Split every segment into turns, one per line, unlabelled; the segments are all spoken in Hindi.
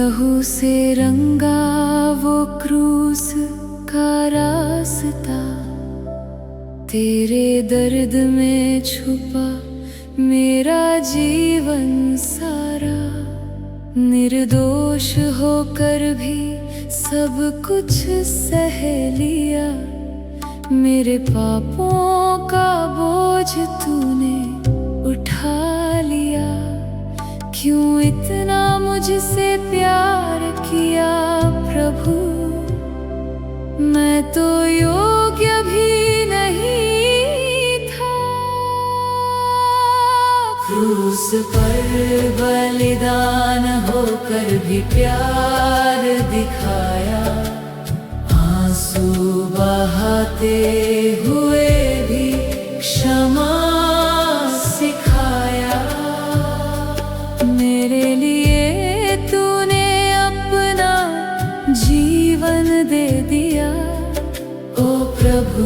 लहू से रंगा वो क्रूस का रास्ता, तेरे दर्द में छुपा मेरा जीवन सारा। निर्दोष होकर भी सब कुछ सह लिया, मेरे पापों का बोझ तूने उठा लिया। क्यों इतना मुझसे प्यार किया प्रभु, मैं तो योग्य भी नहीं था। क्रूस पर बलिदान होकर भी प्यार दिखाया, आंसू बहाते हुए भी क्षमा सिखाया। मेरे लिए तूने अपना जीवन दे दिया, ओ प्रभु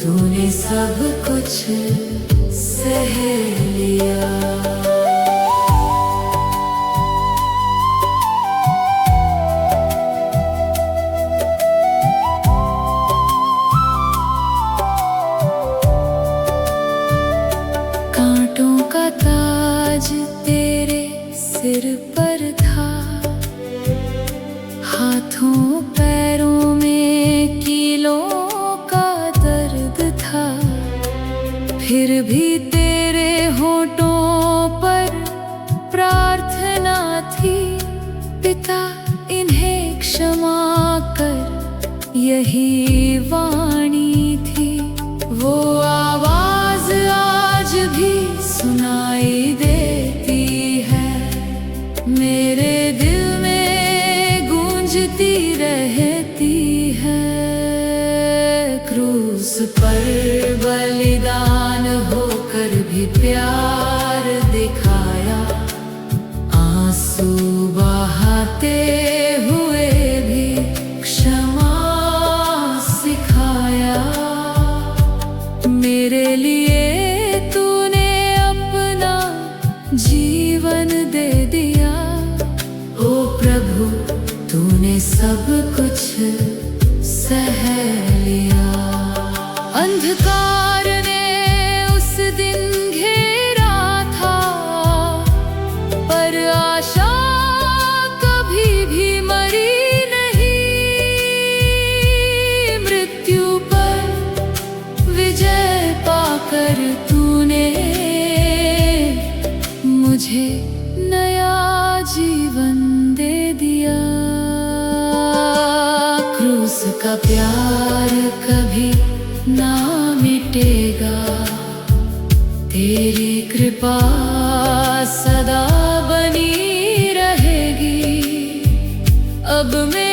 तूने सब कुछ सह लिया। कांटों का ताज तेरे सिर पर था, हाथों पैरों में कीलों का दर्द था। फिर भी तेरे होठों पर प्रार्थना थी, पिता इन्हें क्षमा कर, यही वाणी थी। वो आवाज आज भी सुनाई देती है, मेरे दिल में गूंजती रहती है। क्रूस पर बलिदान होकर भी प्यार दिखाया, आंसू बहाते हुए भी क्षमा सिखाया। मेरे लिए तूने अपना जीवन दे दिया, ओ प्रभु तूने सब कुछ सह लिया। अंधकार ने उस दिन घेरा था, पर आशा कभी भी मरी नहीं। मृत्यु पर विजय पाकर तूने मुझे नया जीवन दे दिया। क्रूस का प्यार कभी ना मिटेगा, तेरी कृपा सदा बनी रहेगी। अब मैं